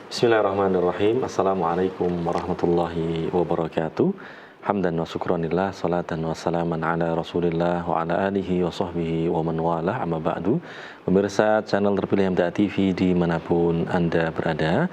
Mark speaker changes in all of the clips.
Speaker 1: Bismillahirrahmanirrahim. Assalamualaikum warahmatullahi wabarakatuh. Hamdan wa syukranillah, salatan wa salaman ala rasulillah wa ala alihi wa sahbihi wa man walah, amma ba'du. Pemirsa channel terpilih MTA TV dimanapun Anda berada,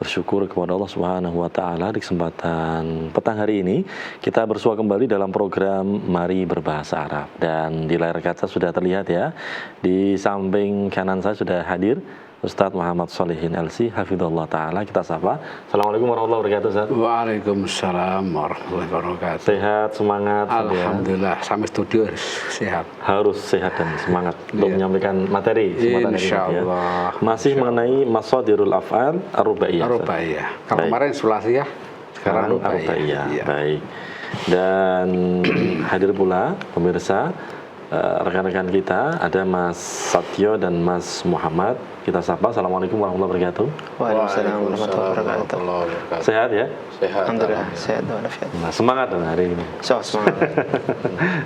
Speaker 1: bersyukur kepada Allah Subhanahu wa Ta'ala di kesempatan petang hari ini kita bersua kembali dalam program Mari Berbahasa Arab. Dan di layar kaca sudah terlihat ya, di samping kanan saya sudah hadir Ustadz Muhammad Sholihin LC, hafidhullah ta'ala. Kita sapa. Assalamualaikum warahmatullahi wabarakatuh, Ustadz.
Speaker 2: Waalaikumsalam warahmatullahi wabarakatuh.
Speaker 1: Sehat, semangat.
Speaker 2: Alhamdulillah, sampai studio sehat.
Speaker 1: Harus sehat dan semangat untuk menyampaikan materi.
Speaker 2: Insya Allah.
Speaker 1: Ya. Masih mengenai Masadirul Af'al Ar-Rubaiyah.
Speaker 2: Ar-Rubaiyah. Kalau kemarin Sulasiyah, sekarang
Speaker 1: Ar-Rubaiyah. Baik. Dan hadir pula pemirsa, rekan-rekan kita, ada Mas Satyo dan Mas Muhammad. Kita sapa. Assalamualaikum warahmatullahi wabarakatuh.
Speaker 3: Waalaikumsalam warahmatullahi wabarakatuh.
Speaker 1: Sehat ya?
Speaker 3: Sehat. Alhamdulillah, sehat walafiat.
Speaker 1: Nah, semangat dong hari ini.
Speaker 3: Semangat.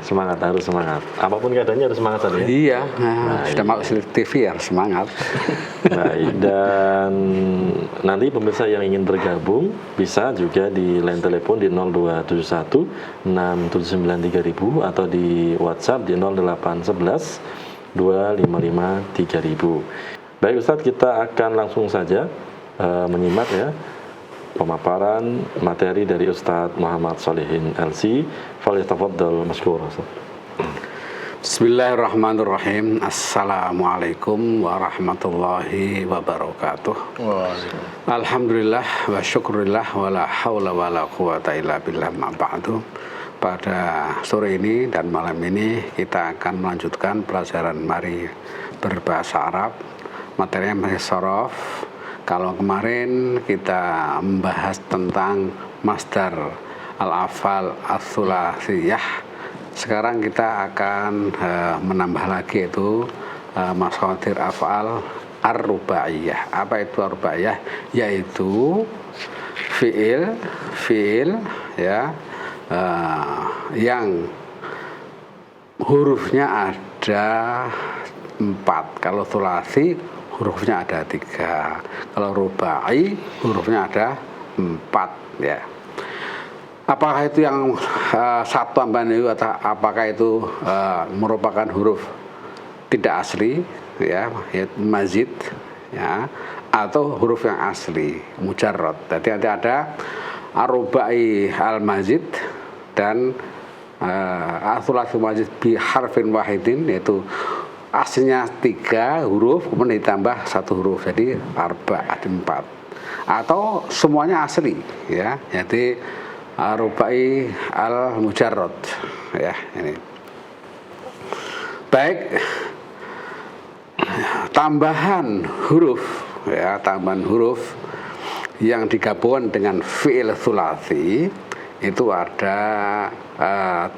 Speaker 1: Semangat, harus semangat. Apapun keadaannya harus semangat tadi ya?
Speaker 2: Iya, sudah mau TV ya semangat.
Speaker 1: Baik, dan nanti pemirsa yang ingin bergabung bisa juga di line telepon di 0271 679 3000 atau di WhatsApp di 0811 255 3000. Baik Ustadz, kita akan langsung saja menyimak ya pemaparan materi dari Ustadz Muhammad Sholihin LC. Falyatafaddal mashkur.
Speaker 2: Bismillahirrahmanirrahim. Assalamualaikum warahmatullahi wabarakatuh. Alhamdulillah wa syukurillah wa la hawla wa la quwata illa billah ma ba'du. Pada sore ini dan malam ini kita akan melanjutkan pelajaran Mari Berbahasa Arab. Materinya masih sorof. Kalau kemarin kita membahas tentang masdar al-af'al as-sulasiyah, sekarang kita akan menambah lagi itu masadir af'al ar-rubaiyah. Apa itu ar-rubaiyah? Yaitu fiil ya, yang hurufnya ada 4. Kalau sulasi hurufnya ada 3. Kalau rubai hurufnya ada 4 ya. Apakah itu yang satu tambahan itu atau apakah itu merupakan huruf tidak asli ya, yaitu mazid ya, atau huruf yang asli mujarrad. Jadi nanti ada ar-rubai al-mazid dan as-sulasi mazid bi harfin wahidin, yaitu aslinya 3 huruf kemudian ditambah 1 huruf, jadi ada 4, atau semuanya asli ya, jadi rubai al mujarrad ya. Ini baik, tambahan huruf ya, tambahan huruf yang digabungkan dengan fi'il sulasi itu ada 3.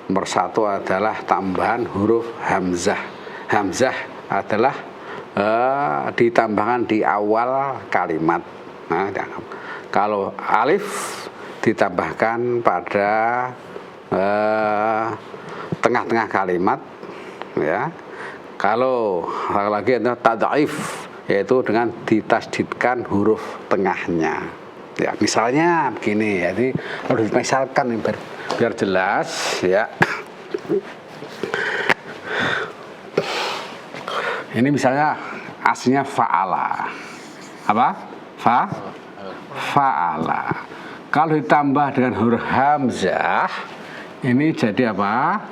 Speaker 2: Nomor 1 adalah tambahan huruf hamzah. Hamzah adalah ditambahkan di awal kalimat. Nah, kalau alif ditambahkan pada tengah-tengah kalimat ya. Kalau lagi ada tad'if, yaitu dengan ditasdidkan huruf tengahnya. Ya, misalnya begini, jadi harus misalkan biar jelas ya. Ini misalnya aslinya fa'ala. Apa? Fa'ala. Kalau ditambah dengan huruf hamzah, ini jadi apa?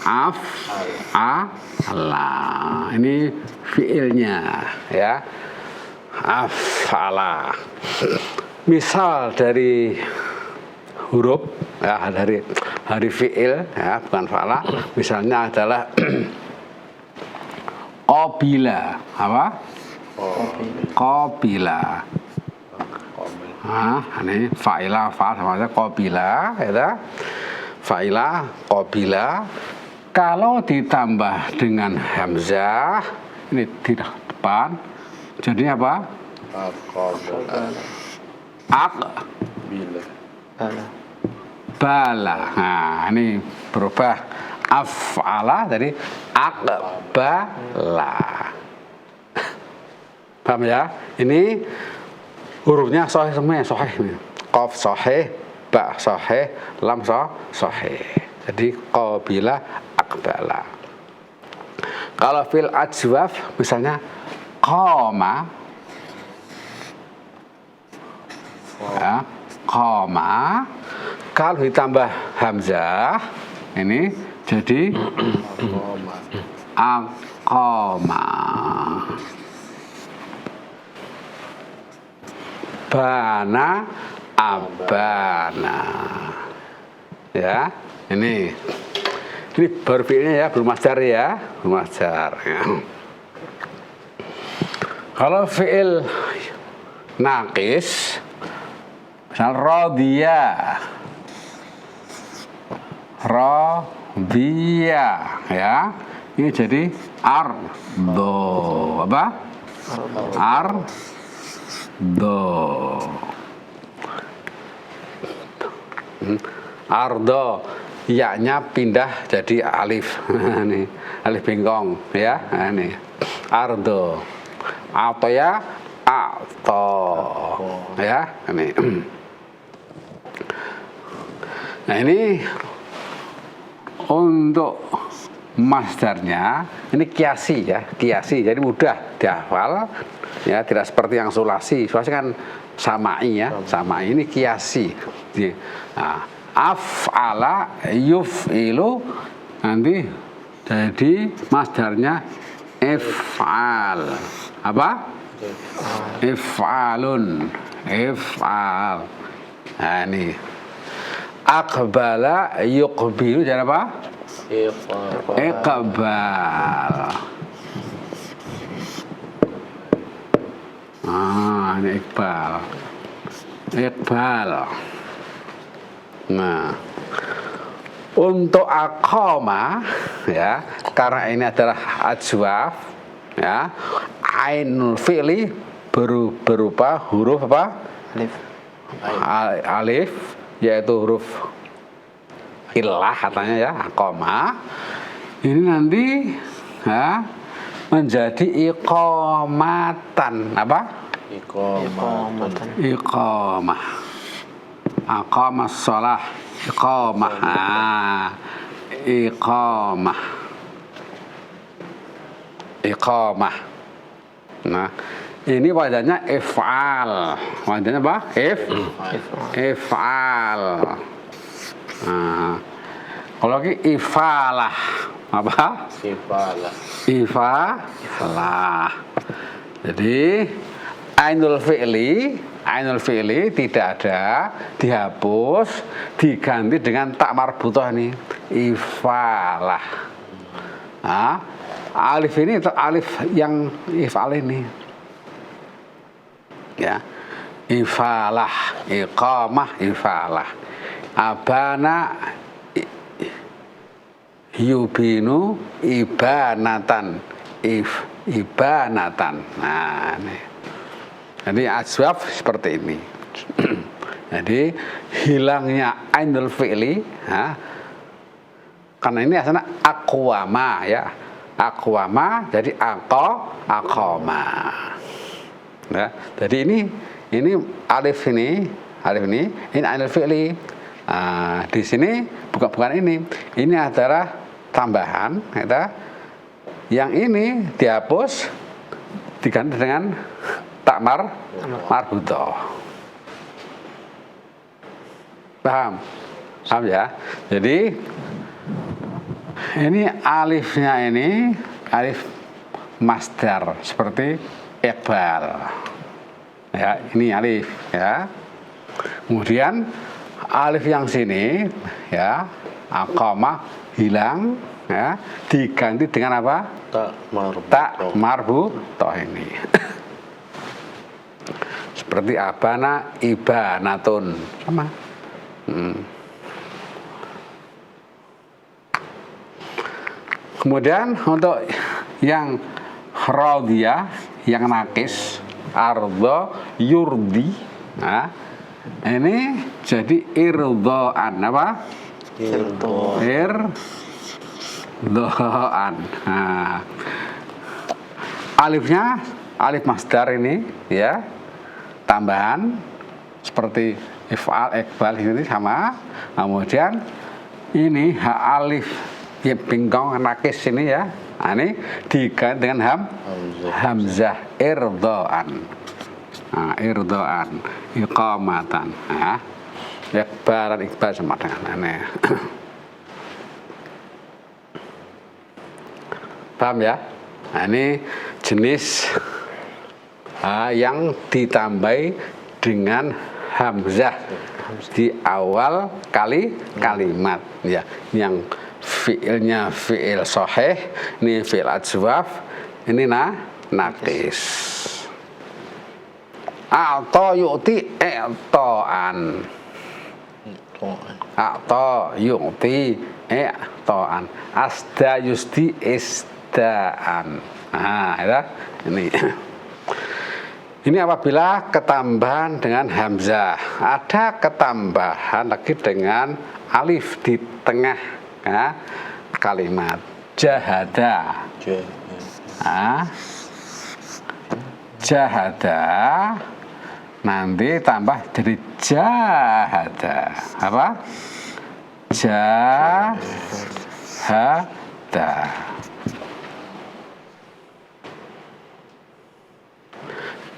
Speaker 2: Af'ala. Ini fiilnya ya. Af'ala. Misal dari huruf ya, dari fiil ya, bukan fa'ala, misalnya adalah qabila. Apa? Qabila. Nah, ini fa'ila, sama aja qabila ya. Fa'ila, qabila. Kalau ditambah dengan hamzah ini di depan, jadinya apa? Bala. Nah, ini berubah af'ala jadi aqbala. Paham ya? Ini hurufnya sahih semuanya, sahih nih. Qaf sahih, ba sahih, lam sahih. Jadi qabila aqbala. Kalau fil ajwaf misalnya qama, ya, qama, kalau ditambah hamzah ini jadi aqama. Bana abana. Ya, ini baru fiilnya ya, belum masdar ya, belum masdar ya. Kalau fiil naqis misal radiya ya, ini jadi ardo, apa? Ardo, ya-nya pindah jadi alif. Nih, alif bengkong ya. Ini ardo. Atau ya ato. Ya, ini. Nah, ini untuk masdarnya ini kiasi ya, kiasi. Jadi mudah dihafal ya, tidak seperti yang sulasi. Sulasi kan samai ya, samai ini kiasi. Nah, af'ala yuf'ilu nanti jadi masdarnya if'al. Apa? If'alun, if'al. Nah, ini aqbala yuqbilu jadi apa? Iqbal. Ini iqbal. Iqbal. Nah, untuk aqama ya, karena ini adalah ajwaf ya, ainul fi'li berupa huruf apa? Alif, yaitu huruf illah katanya ya, aqama. Ini nanti ya menjadi iqamatan. Apa? Iqamah. Aqamah shalah, iqamah. Iqamah. Nah, ini wajahnya if'al. Wajahnya apa? If'al. Nah, kalau lagi ifalah. Apa? Ifalah. Jadi ainul fi'li tidak ada, dihapus, diganti dengan tak marbutoh ini, ifalah. Nah, alif ini itu alif yang ifal ini. Ya. Ifalah, iqamah, ifalah. Abana yubinu ibanatan, ibanatan. Nah, ini. Jadi aswaf seperti ini. Jadi hilangnya ainul fi'li ya, karena ini asalnya aqwama ya. Aqwama jadi aqama. Ya, jadi ini alif ini ainul fi'li. Nah, di sini bukan ini. Ini adalah tambahan ya. Yang ini dihapus diganti dengan tak marbutoh. Paham ya? Jadi ini alifnya ini alif masdar seperti iqbal. Ya, ini alif ya. Kemudian alif yang sini ya, aqamah hilang ya, diganti dengan apa? Tak marbutoh ini. Seperti abana ibanatun sama. Kemudian untuk yang radiyah, yang nakis, ardo yurdi, nah, ini jadi irdoan apa? Irdoan. Nah, alifnya alif masdar ini ya, tambahan seperti if'al, iqbal ini sama. Kemudian ini alif ya bingkong nakis ini ya. Nah, ini diganti dengan hamzah irdoan. Nah, irdoan, iqamatan. Nah, iqbal sama dengan ini. Paham ya? Nah, ini jenis yang ditambahi dengan hamzah di awal kalimat ya. Yang fiilnya fiil sahih, ini fiil ajwaf, ini naqis. A'ta yu'ti i'ta'an. A'ta yu'ti i'ta'an. Asda yusdi isda'an. Nah, ya. Ini apabila ketambahan dengan hamzah. Ada ketambahan lagi dengan alif di tengah ya, kalimat. Jahada. Nah, jahada nanti tambah jadi jahada. Apa? Jahada.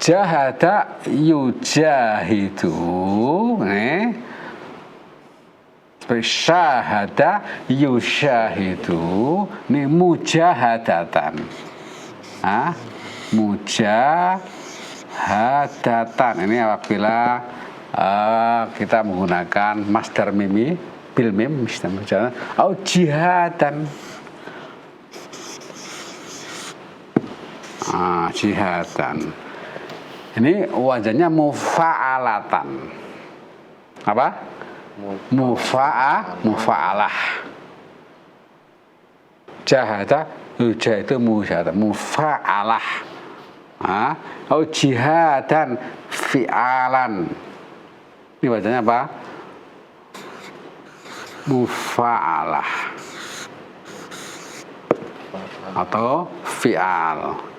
Speaker 2: Jahada yujahidu, syahada yusyahidu, ini mujahadatan. Mujahadatan ini apabila kita menggunakan masdar mimi bil mim misalnya au jihadan. Jihadan. Ini wazannya mufa'alatan. Apa? Mufa'alah. Jahada itu mufa'alah. Atau jihadan fi'alan. Ini wazannya apa? Mufa'alah. Atau fi'al.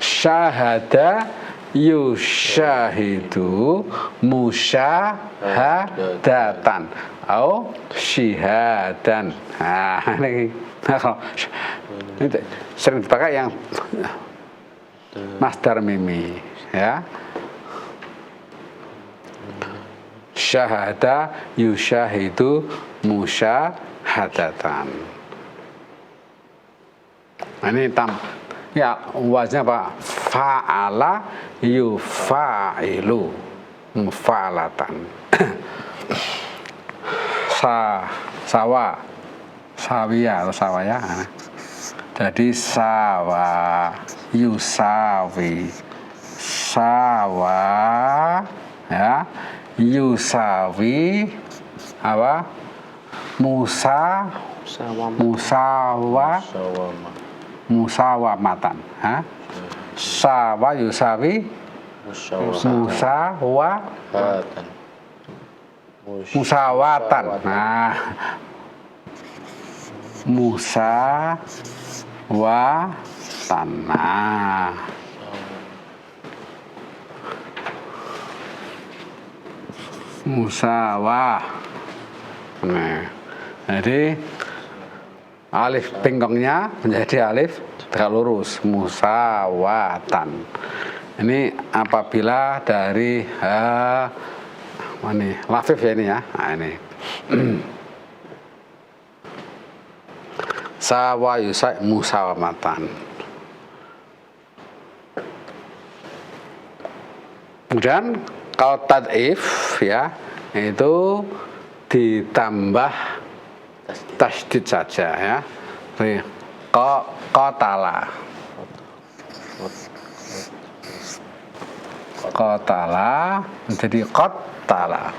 Speaker 2: Syahada yusyahidu musyahadatan atau syihadan. Nah, ini sering dipakai yang masdar mimi ya. Syahada yusyahidu musyahadatan. Nah, ini ya wazannya apa? Fa'ala yufa'ilu mufa'alatan. Sawa sawiyah atau sawaya. Jadi sawa yusawi sawa ya yusawi apa? Musawamatan. Sawa yusawi musawatan. Nah, musawatan. Nah, musawah. Nah, jadi alif bengkongnya menjadi alif tegak lurus, musawatan. Ini apabila dari ini lafif ya ini ya. Nah, ini sawa yusai musawamatan. Kemudian kalau tad'if ya itu ditambah tasydid saja ya. Qatala. Qatala menjadi qattala.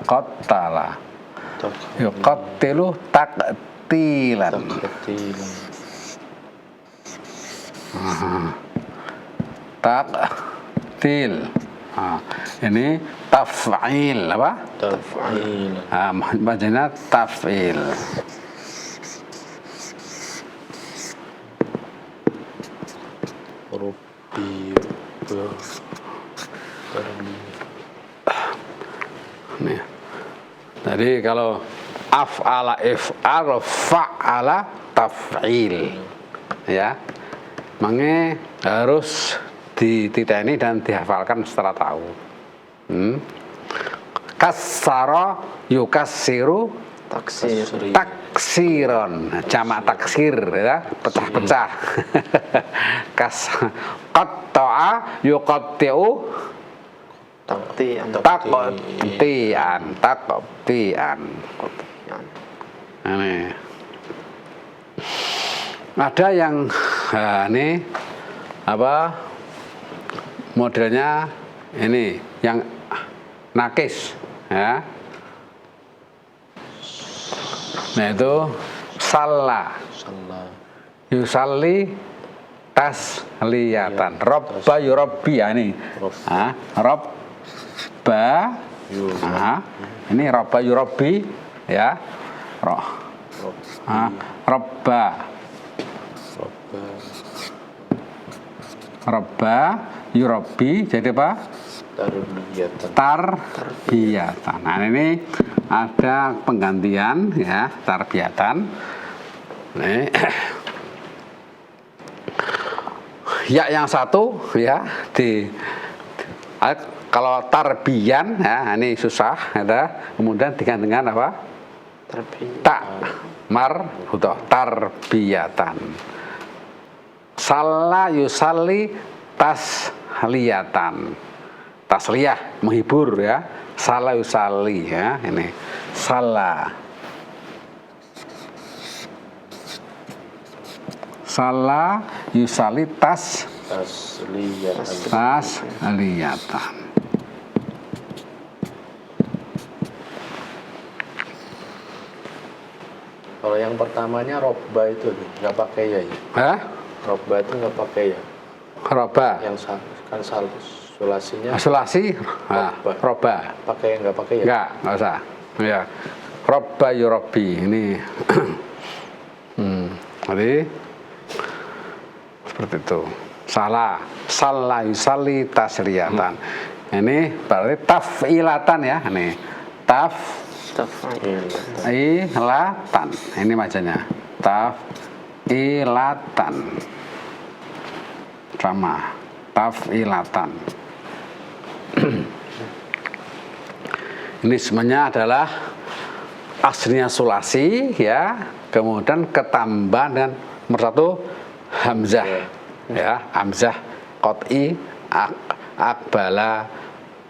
Speaker 2: Qattala. Yuqattilu taqtilan. Taqtil. Ini taf'il apa?
Speaker 1: Taf'il.
Speaker 2: Bacanya taf'il.
Speaker 1: Rabbi
Speaker 2: Nih. Jadi kalau af'ala if'al, fa'ala taf'il. Ya. Makanya harus dititeni dan dihafalkan setelah tahu. Kassara yukassiru
Speaker 3: Taksir.
Speaker 2: taksiron, jamak taksir ya, pecah-pecah. Qatta'a yuqatti'u
Speaker 3: Taktian.
Speaker 2: taktian. Ini ada yang ini apa modelnya ini yang nakis ya. Nah itu salah yusalli tasliyatan robba yurabbi ya ini robba ini robba yurabbi ya robba yurabbi jadi apa? Tarbiyatan. Nah ini ada penggantian ya, tarbiyatan. Nih. Ya yang satu ya kalau tarbiyan ya ini susah ada kemudian diganti dengan apa? Tak marbutoh tarbiyatan. Salla yusalli tasliyatan. Tasliyah menghibur ya, salah yusalli ya, ini salah yusalli tasliyatan.
Speaker 1: Kalau yang pertamanya robba itu nggak pakai ya? Robba itu nggak pakai ya?
Speaker 2: Robba.
Speaker 1: Yang kan sulasinya.
Speaker 2: Sulasi. Robba.
Speaker 1: Pakai nggak pakai ya?
Speaker 2: Nggak usah. Ya. Robba yurabbi ini. Jadi seperti itu. Salah yusalli tasliyatan. Ini berarti taf'ilatan ya. Ini taf'ilatan. Ini macamnya. Taf'ilatan. Sama. Taf'ilatan. Ini semuanya adalah aslinya sulasi ya, kemudian ketambah dan nomor satu hamzah ya, hamzah qot'i akbala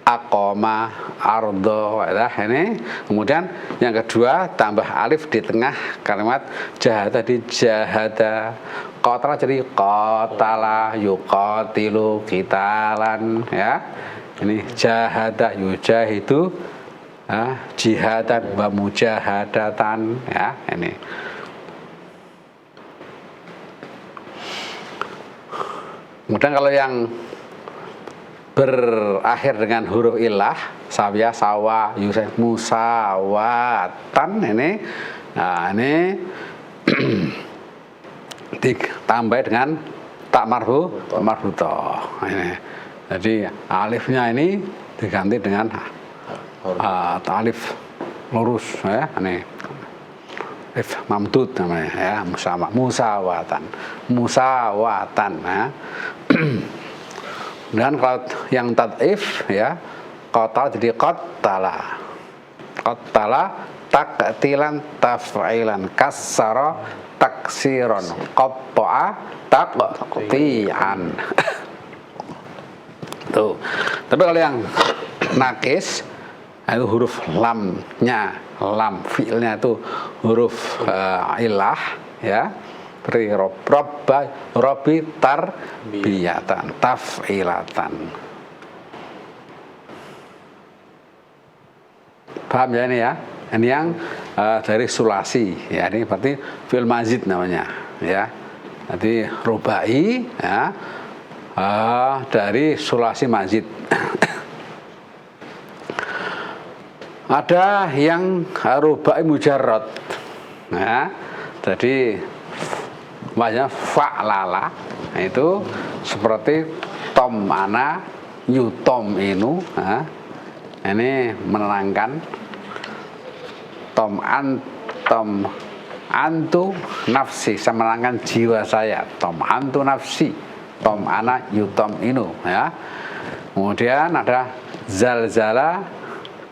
Speaker 2: aqoma ardo ya, ini kemudian yang kedua tambah alif di tengah kalimat jahada di jahada, qatala jadi qatala yuqatilu qitalan ya, ini jahada yujahidu jihadan wa mujahadatan ya, ini kemudian kalau yang berakhir dengan huruf ilah sawya sawa yusuf musawatan ini, nah ini ditambah dengan tak marbutoh ini, jadi alifnya ini diganti dengan alif lurus ya, ini alif mamdud namanya ya, musawatan ya. Dan kalau yang tad'if ya, qatal jadi qatala taktilan taf'ilan kassara taksiron qatta'a taqti'an. Tuh. Tapi kalau yang nakis itu huruf lamnya, lam fi'ilnya itu huruf ilah ya, seperti robbi tarbiyatan taf'ilatan. Paham ya ini ya? Ini yang dari sulasi ya, ini berarti fi'il mazid namanya ya. Jadi rubai ya, dari sulasi mazid. Ada yang rubai mujarrad. Nah, jadi banyak fa'lala. Nah, itu seperti tom ana yutom inu. Nah, ini menenangkan. Tom antu nafsi, saya menenangkan jiwa saya. Tom antu nafsi. Tom ana yutom inu. Ya. Kemudian ada zalzala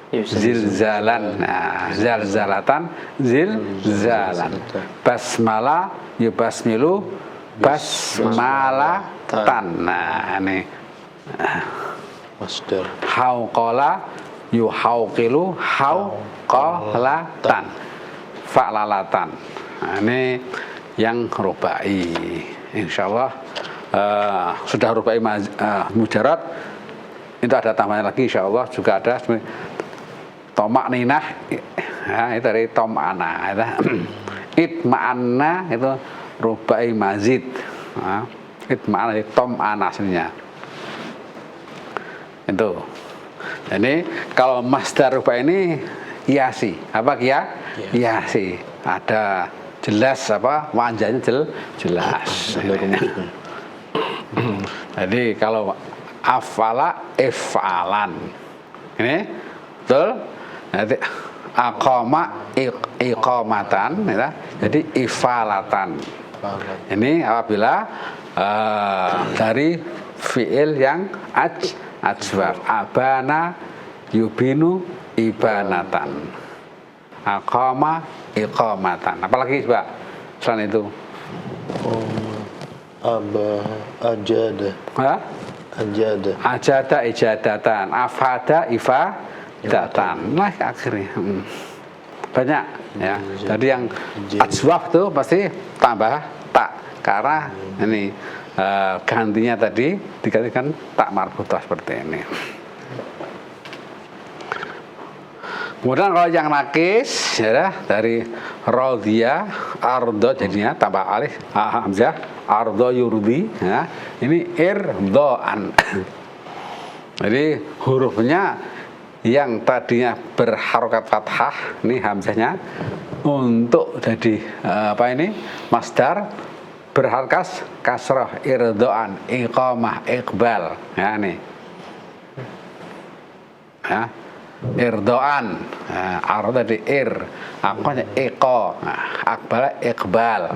Speaker 2: zilzalan, nah, zalzalatan zilzalan, basmala yubasmilu basmalatan, nah ini
Speaker 3: Masdar.
Speaker 2: hauqala yuhauqilu hauqalatan, fa'lalatan. Nah, ini yang rubai. Insyaallah sudah rubai mujarrad. Itu ada tambahan lagi, insyaallah juga ada tomak ninah, ya, itu dari tom ana, itma'anna itu rubai mazid, ya, itma'anna itu tom ana aslinya. Itu. Jadi kalau masdar rubai ini kiasi, apa kia? Kiasi. Ada jelas apa wajahnya jelas. Jadi kalau afala if'alan, ini betul. Nanti aqama iqamatan, ya. Jadi ifalatan. Ini apabila dari fiil yang ajwaf, abana yubinu ibanatan, aqama iqamatan. Apalagi coba selain itu?
Speaker 3: Ajada.
Speaker 2: Hah? Ajada ijadatan, afada ifadatan. Nah, akhirnya banyak ya. Jadi yang ajwaf itu pasti tambah tak, karena ini gantinya tadi digantikan tak marbutah seperti ini. Kemudian kalau yang nakis ya dari radhiya ardo jadinya tambah alif hamzah ardo yurdi ya. Ini irdoan. Jadi hurufnya yang tadinya berharokat fathah, ini hamzahnya untuk jadi apa ini masdar berharkas kasrah irdoan iqamah iqbal ya nih ya. Irdoan, ardo tadi akhirnya eko, akbal iqbal,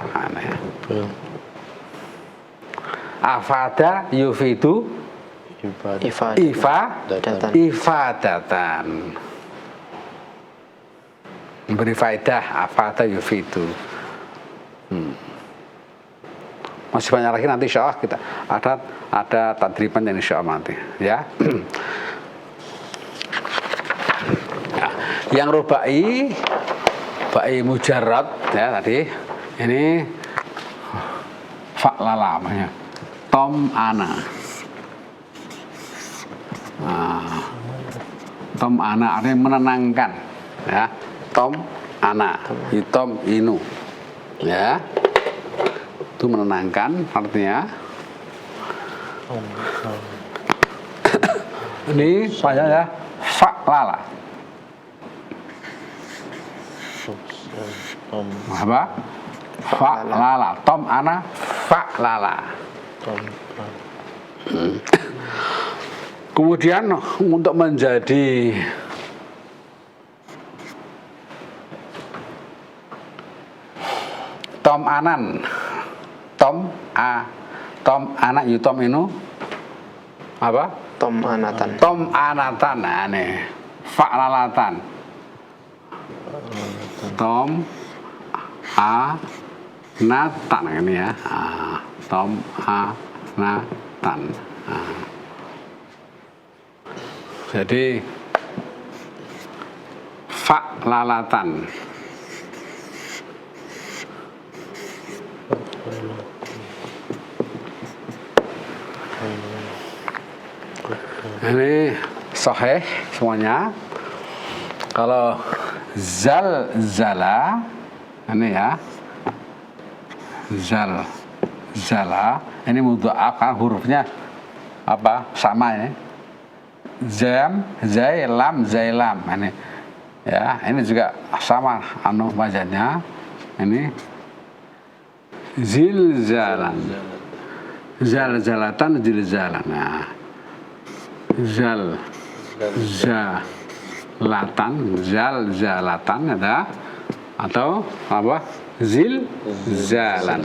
Speaker 2: afada yufidu, ifadatan, memberi faedah, afada yufidu. Masih banyak lagi nanti insyaallah kita ada tadriban yang insyaallah nanti ya. Yang rubai mujarrad ya tadi ini fa'lala namanya tom ana. Tom ana artinya menenangkan ya. Tom ana yutom inu ya, itu menenangkan artinya. Ini panjang ya, fa'lala. Apa? Fa'lala. Tom ana fa'lala. Kemudian untuk menjadi tom anan, tom anak yutom inu apa?
Speaker 3: Tom anatan.
Speaker 2: Tom anatan, nah nih fa'lalatan. Tom natan ini ya, tom natan. Jadi fa'lalatan. Ini sahih semuanya. Kalau zala ini ya, zala ini mudha'af kan hurufnya apa sama ya, zam zailam ini Ya, ini juga sama wazannya. Ini zilzalan. Zalzalatan, zilzalan. Nah, zalzalatan ada atau apa? Zilzalan.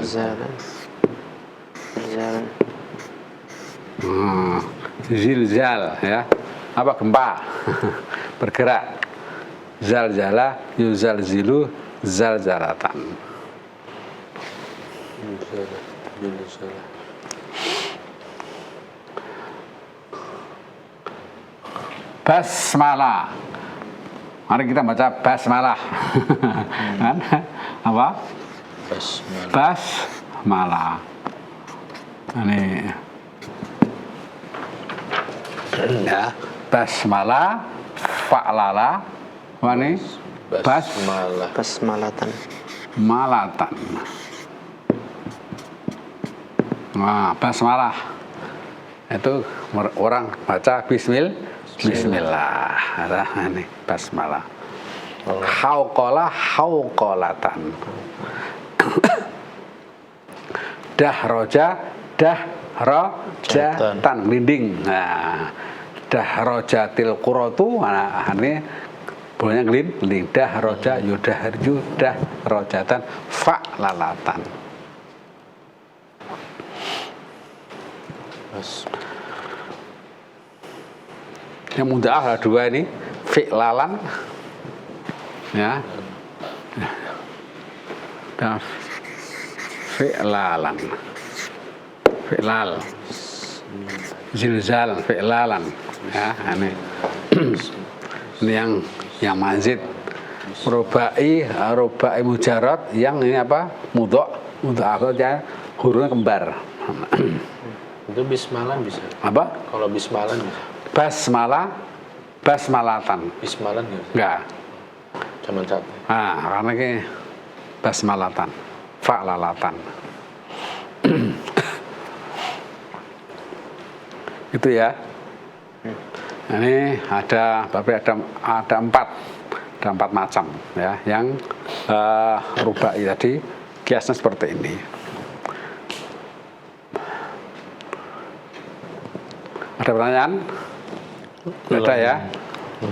Speaker 2: Zilzal ya. Apa gempa? Bergerak. Zalzala yuzalzilu zalzalatan. Basmalah. Mari kita baca basmalah. Kan? Apa? Basmalah. Ini ya, basmalah, fa'lala, ini
Speaker 3: Basmalatan.
Speaker 2: malatan. Nah, basmalah itu orang baca bismillah. Ada ini basmalah. Hauqolatan. Dahrojatan, gelinding. Nah, dahrojatil quratu, nah ini bolanya gelinding. Dahroja yudaharju dahrojatan fa'lalatan. Yang mudah ada dua ini, fi'lalan ya. Dan fi'lalan. Fi'lal. Zilzal, fi'lalan ya, ini. Ini yang mazid. Rubai mujarrad, yang ini apa? Mudhaf ya, hurufnya kembar.
Speaker 3: Itu bismalan bisa.
Speaker 2: Apa?
Speaker 3: Kalau bismalan bisa.
Speaker 2: Basmalatan.
Speaker 3: Bismalan
Speaker 2: Enggak.
Speaker 3: Cuman satu.
Speaker 2: Nah, karena ini basmalatan, fa'lalatan. Itu ya. Ini ada empat macam ya, yang rubai tadi kiasnya seperti ini. Ada pertanyaan? Ada ya.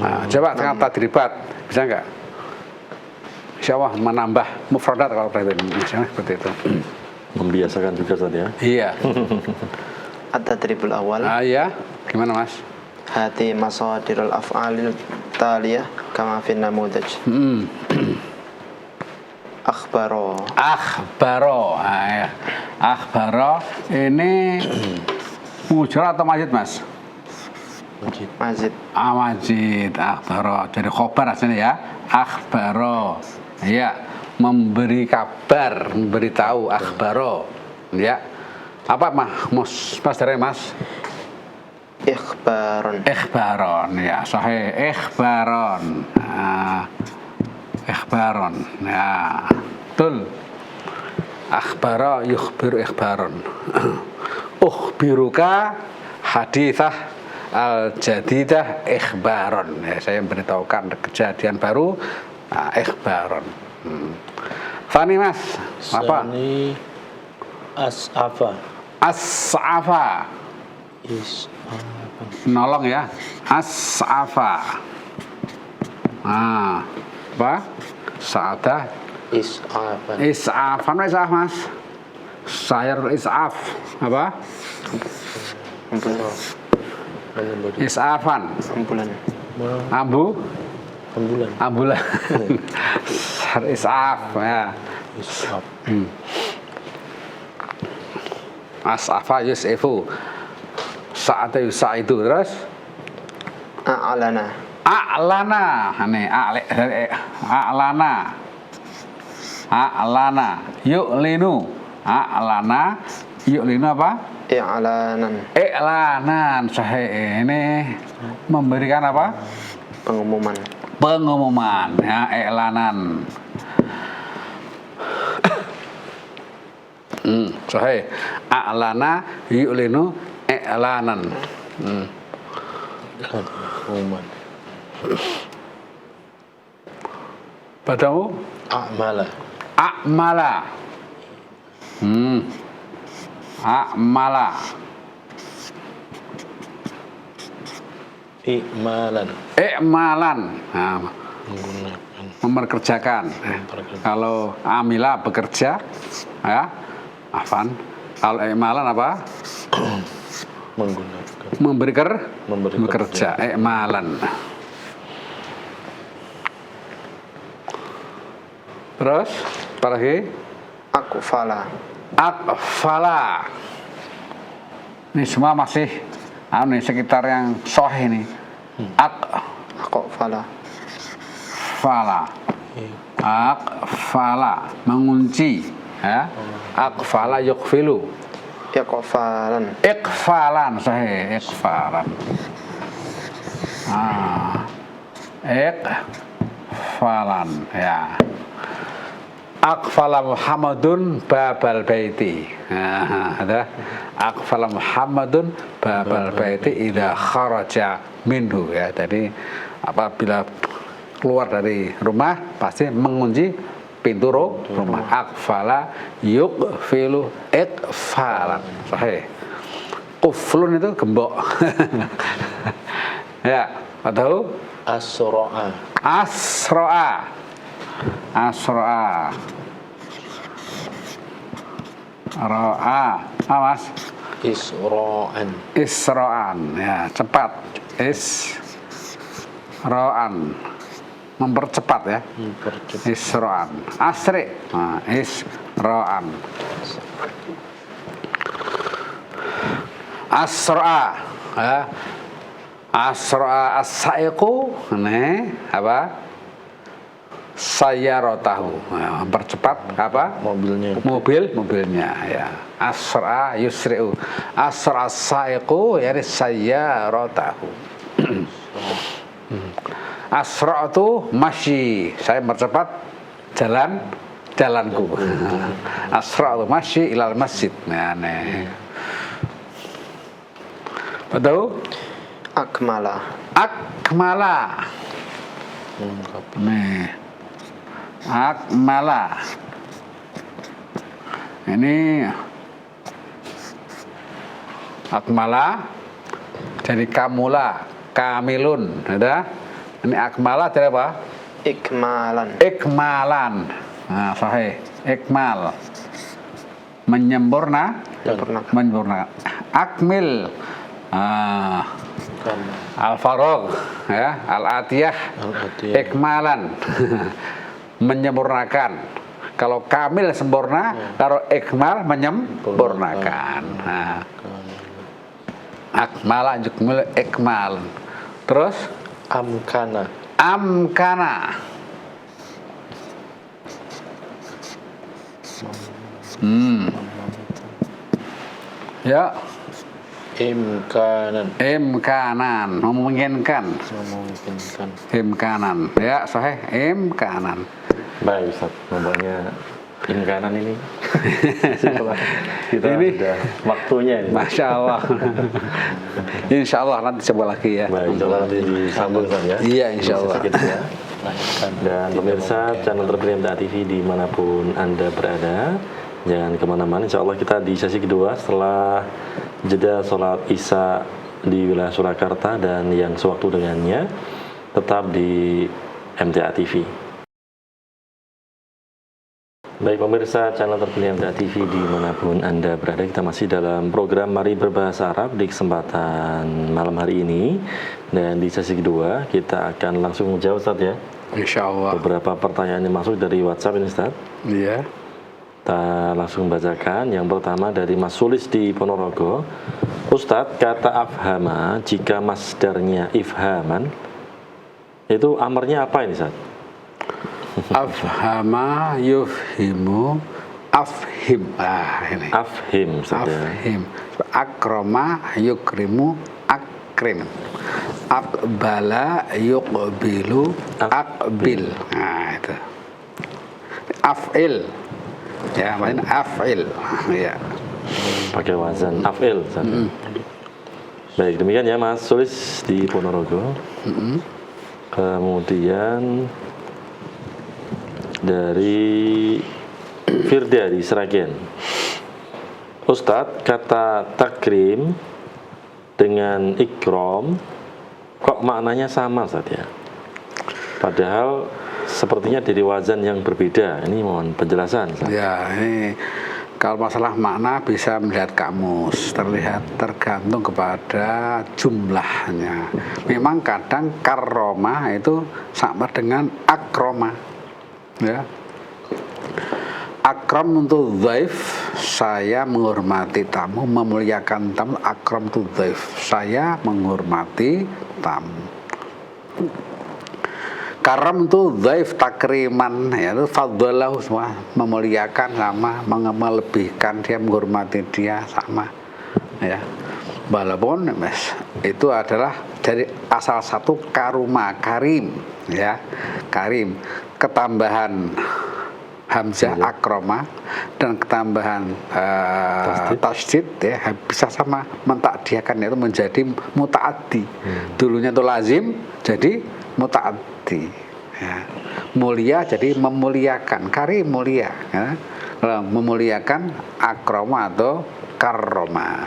Speaker 2: Nah, coba dengan tadribat bisa nggak? Insya Allah menambah mufradat kalau misalnya seperti itu.
Speaker 1: Membiasakan juga Ustaz ya.
Speaker 2: Iya.
Speaker 3: At-tadribul awal.
Speaker 2: Iya. Gimana Mas?
Speaker 3: Hati masadirul af'alil taliyah kama fin namudaj. Akhbaro.
Speaker 2: Nah, ya. Akhbaro ini mujarrad atau mazid Mas?
Speaker 3: Mazid.
Speaker 2: Mazid. Akhbaro. Jadi khobar aslinya ya. Akhbaro. Ya, memberi kabar, memberitahu. Akhbaro. Ya. Apa Mas dari Mas? Ikhbaron ya, sahih. Ikhbaron. Nah, ikhbaron ya, betul. Akhbara yukhbiru ikhbaron. Ukhbiruka hadithah al-jadidah ikhbaron ya, saya memberitahukan kejadian baru. Ikhbaron. Fani Mas, apa?
Speaker 4: Sani as'afa.
Speaker 2: Nolong ya. As'afa. Apa? Sa'adah is'afan. Mas. Sayarul is'af. Apa? Is'afan. Ambulan. Is'af ya. As'afa yus'ifu. Sa'ata yus'idu. Terus
Speaker 3: A'lana.
Speaker 2: Ini a'lana yu'linu. A'lana yu'linu apa? I'lanan. Sahih. Ini memberikan apa? Pengumuman ya, i'lanan. Sahih. A'lana yu'linu i'lanan.
Speaker 4: Pengumuman.
Speaker 2: Padamu
Speaker 4: A'mala.
Speaker 2: a'mala. A'mala.
Speaker 4: I'malan.
Speaker 2: I'malan. Nah,
Speaker 4: Menggunakan.
Speaker 2: memperkerjakan. Kalau amila bekerja, ya, afan. Kalau i'malan apa?
Speaker 4: Menggunakan.
Speaker 2: Memberi bekerja. I'malan. Terus, apa lagi?
Speaker 3: Aqfala.
Speaker 2: Aqfala. Ini semua masih nih sekitar yang sahih nih.
Speaker 3: Aqfala.
Speaker 2: Aqfala, mengunci, ya. Aqfala yuqfilu.
Speaker 3: Iqfalan.
Speaker 2: Iqfalan, sahih, iqfalan. Iqfalan, ya. Aqfala Muhammadun babal baiti. Ada aqfala Muhammadun babal baiti idza kharaja minhu, ya. Jadi apabila keluar dari rumah pasti mengunci pintu rumah. Aqfala yuqfilu iqfalan. Sahih. Quflun itu gembok. Ya, atau
Speaker 4: Asro'a.
Speaker 2: asro'a. Asro'a. Ro'a. Mas?
Speaker 4: Isro'an.
Speaker 2: Isro'an, ya, cepat. Isro'an, mempercepat, ya.
Speaker 4: Mempercepat.
Speaker 2: Isro'an. Asri. Nah, isro'an. Asro'a, ya. Asro'a as-saiqu, ini apa? Sayyaratahu, ya, mempercepat apa? Mobilnya, ya. Asra yusri'u. Asra as-saiqu yani sayyaratahu. Asra itu masyi, saya mempercepat jalanku. Asra itu masyi ilal masjid. Nah, nih. Betul?
Speaker 3: Akmala.
Speaker 2: Akmala. Nih. Akmala. Ini akmala jadi kamula, kamilun, ada. Ini akmala jadi apa?
Speaker 3: Ikmalan.
Speaker 2: Ikmalan. Nah, sahih. Ikmal. Menyempurnakan. Akmil. Al-faragh, ya, al-atiyah. Ikmalan. Menyempurnakan. Kalau kamil sempurna, kalau ikmal menyempurnakan. Nah. Akmala yukmil ikmal. Terus
Speaker 4: Amkana.
Speaker 2: Ya.
Speaker 4: Imkanan.
Speaker 2: Memungkinkan. Imkanan. Ya, sahih. Imkanan.
Speaker 1: Baik Ustaz, nampaknya imkanan ini kita
Speaker 2: Ini
Speaker 1: sudah waktunya ini.
Speaker 2: Masya Allah. Insya Allah nanti coba lagi, ya.
Speaker 1: Baik, insya Allah nanti disambung Ustaz, ya.
Speaker 2: Iya, insya Allah.
Speaker 1: Ya. Dan pemirsa channel terpilih MTA TV dimanapun Anda berada, jangan kemana-mana. Insya Allah kita di sesi kedua setelah jeda sholat Isya di wilayah Surakarta dan yang sewaktu dengannya, tetap di MTA TV. Baik pemirsa channel terpilih MTA TV dimanapun Anda berada, kita masih dalam program Mari Berbahasa Arab di kesempatan malam hari ini. Dan di sesi kedua kita akan langsung menjawab Ustaz, ya.
Speaker 2: Insya Allah.
Speaker 1: Beberapa pertanyaan yang masuk dari WhatsApp ini Ustaz.
Speaker 2: Iya.
Speaker 1: Kita langsung bacakan. Yang pertama dari Mas Sulis di Ponorogo. Ustadz, kata afhama jika masdarnya ifhaman itu amarnya apa ini Ustaz?
Speaker 2: Afhama yufhimu afhim. Ini.
Speaker 1: Afhim Ustaz, ya.
Speaker 2: Afhim. Akrama yukrimu akrim. Aqbala yuqbilu aqbil. Nah, itu. Af'il. Ya, maksudnya af'il. Ya.
Speaker 1: Pakai wazan af'il Ustaz. Baik, demikian ya Mas Sulis di Ponorogo. Kemudian dari Firda di Sragen. Ustadz, kata takrim dengan ikram kok maknanya sama Ustadz ya? Padahal sepertinya dari wazan yang berbeda. Ini mohon penjelasan Ustadz.
Speaker 2: Ya, ini kalau masalah makna bisa melihat kamus, tergantung kepada jumlahnya. Memang kadang karroma itu sama dengan akroma, ya. Akram untuk dhaif, saya menghormati tamu, memuliakan tamu. Akram untuk dhaif, saya menghormati tamu. Karam itu dhaif takriman, yaitu fadzalahu, semua memuliakan sama, melebihkan dia, menghormati dia sama, ya. Walaupun itu adalah dari asal satu karuma, karim, ya, karim, ketambahan hamzah akroma dan ketambahan tasdid, ya, bisa sama mentakdiakan, itu menjadi mutaaddi. Dulunya itu lazim jadi mutaaddi, ya. Mulia jadi memuliakan, karim mulia, ya. Memuliakan akroma atau karroma.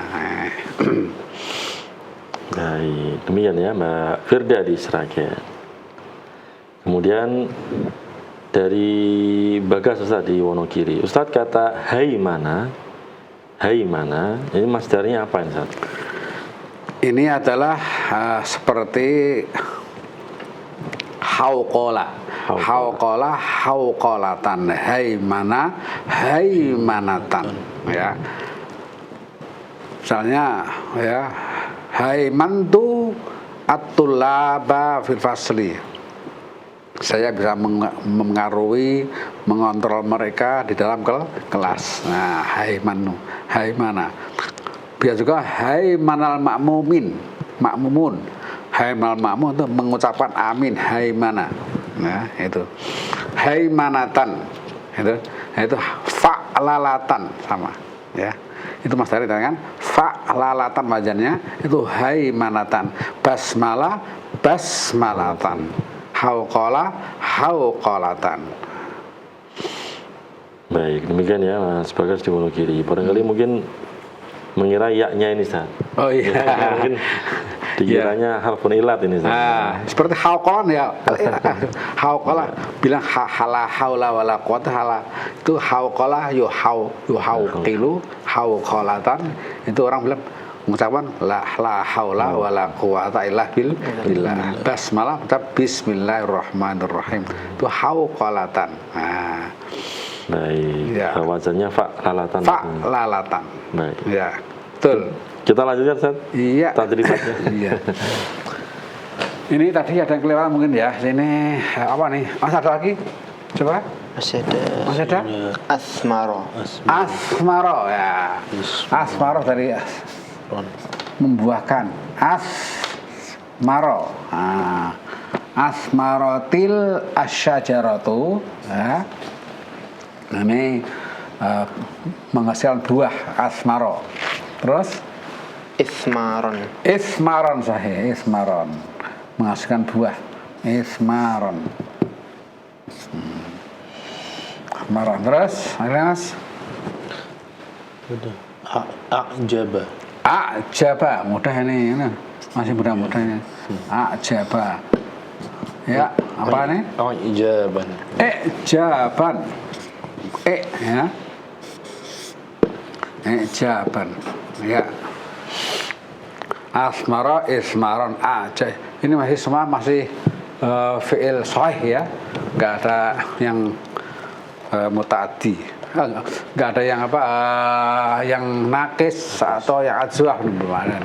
Speaker 1: Baik, demikian ya Mbak Firda di Sragen. Kemudian dari Bagas Ustaz di Wonogiri. Ustaz, kata hai mana, ini masdarnya apa ini Ustaz?
Speaker 2: Ini adalah seperti hauqola, hauqolatan, haimanatan, ya. Misalnya, ya, haimantu at-tullaba fil fasli. Saya bisa mengaruhi, mengontrol mereka di dalam kelas. Nah, haimana. Biasa juga haimanal makmumun. Haimanal makmum itu mengucapkan amin, haimana. Nah, itu. Haimanatan. Itu fa'lalatan sama, ya. Itu Mas Dari kan? Fa'lalatan wajannya itu haimanatan. Basmalatan. Hauqolatan.
Speaker 1: Baik, demikian ya Mas Bagas di Wonogiri. Barangkali mungkin mengira yaknya ini Ustaz.
Speaker 2: Oh iya.
Speaker 1: Mungkin dikiranya harfun ilat ini Ustaz.
Speaker 2: Nah, seperti hauqolan ya. Hauqola bilang hala haula wala quwata hala. Itu hauqola yuhauqilu hauqolatan. Itu orang bilang mengucapkan la haula wala quwata illa billah. Basmalah bismillahirrahmanirrahim. Itu hauqolatan. Nah,
Speaker 1: baik.
Speaker 2: Ya.
Speaker 1: Wazannya fa'lalatan.
Speaker 2: Fa'lalatan.
Speaker 1: Baik.
Speaker 2: Ya, betul.
Speaker 1: Kita lanjutkan Ustaz.
Speaker 2: Iya.
Speaker 1: Tadribatnya.
Speaker 2: Iya. Ini tadi ada yang kelewatan mungkin ya. Ini apa nih? Mas ada lagi? Coba.
Speaker 3: Masih ada
Speaker 2: Masih ada?
Speaker 3: asmaro.
Speaker 2: Asmaro, ya. Asmaro dari membuahkan. Asmaro. Nah, asmarotil asyajaratu, ya. Ini menghasilkan buah asmaro. Terus ismaron sahih, ismaron menghasilkan buah, ismaron. Ismaron. Terus Mas
Speaker 4: Udah.
Speaker 2: Ajaba, mudah ini masih mudah-mudah ini. Ajaba, ya, apa nih?
Speaker 4: Ijaban.
Speaker 2: Jaban, ya, jaban, ya. Asmara, ismaron, aja. Ini masih semua fi'il sahih ya, nggak ada yang mutaaddi, nggak ada yang yang nakis atau yang adzwah belum ada.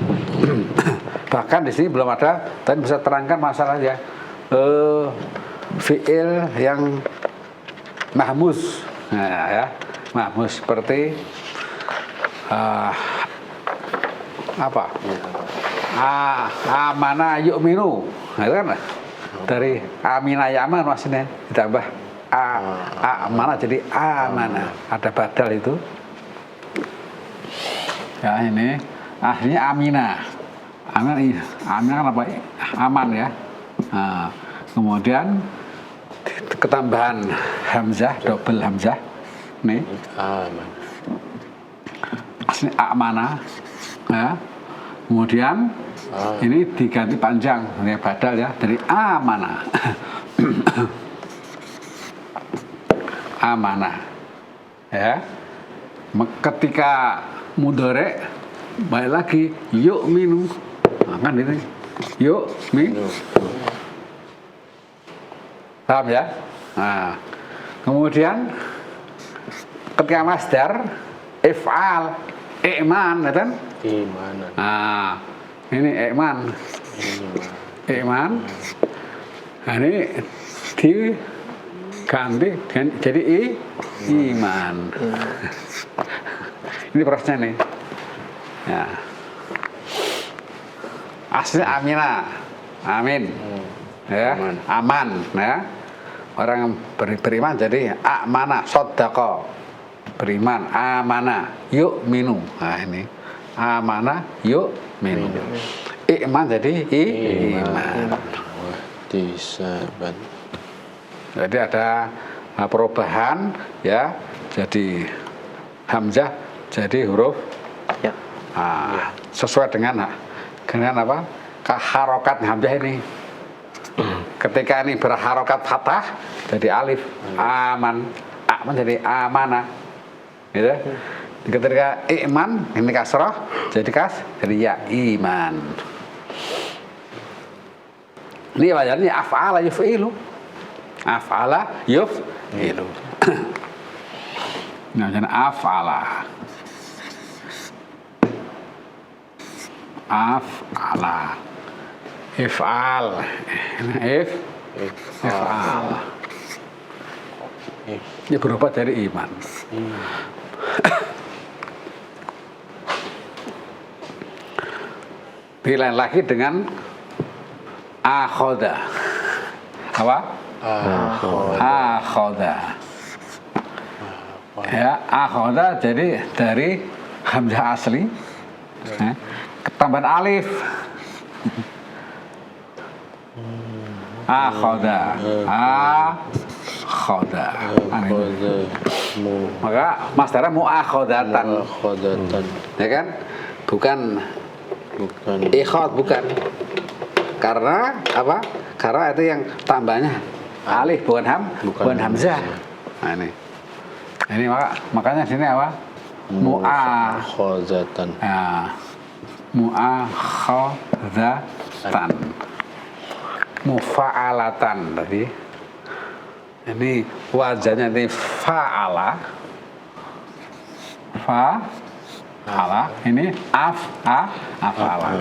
Speaker 2: Bahkan di sini belum ada. Tadi bisa terangkan masalahnya fi'il yang mahmuz, nah, ya, mahmuz seperti apa? Amana yu'minu, nah, itu kan dari amina yaman maksudnya ditambah amana jadi amana, ada badal itu. Ya ini aslinya amina. Amina kan apa? Aman ya. Nah, kemudian ketambahan hamzah, double hamzah. Nih,
Speaker 4: Aman.
Speaker 2: asli amana. Ya. Kemudian ini diganti panjang, ini badal ya, dari amana. Amanah. Ya. Ketika mudhari balik lagi yuk minu. Nah, kan ini yuk minu. Paham ya? Nah, kemudian ketika masdar if'al i'man, ya kan?
Speaker 4: Imanan.
Speaker 2: Nah, ini i'man. I'man. Nah, ini diganti jadi iman. Ini prosesnya nih. Ya. Aslinya aminah. Amin. Ya, aman, ya. Orang yang beriman jadi amanah, sodako, beriman, amanah, yuk minum. Nah ini amanah, yuk minum. Iman jadi iman.
Speaker 4: Wah, disaban.
Speaker 2: Jadi ada perubahan, ya. Jadi hamzah jadi huruf
Speaker 3: Ya.
Speaker 2: sesuai dengan apa? Harokat hamzah ini. Ketika ini berharokat fathah jadi alif, aman jadi amanah, gitu. Ketika iman ini kasroh jadi jadi ya iman. Ini wajarnya af'ala yuf'ilu, af'ala yuf'ilu. Nah, jadi af'ala, if'al, if'al. Ini berubah dari iman. Dilain lagi dengan akhoda. Apa? Akhoda. Ya, akhoda jadi dari hamzah asli, ketambahan alif. Akhoda. Maka masdarnya muakhodatan. Ya kan? Bukan ikhod, bukan. Karena apa? Karena itu yang tambahnya alif, bukan hamzah. Nah ini. Ini makanya sini apa?
Speaker 4: Mu'akhozatan.
Speaker 2: Ya. Mu'akhozatan. Mufa'alatan tadi. Ini wajahnya ini fa'ala. Ini af'ala.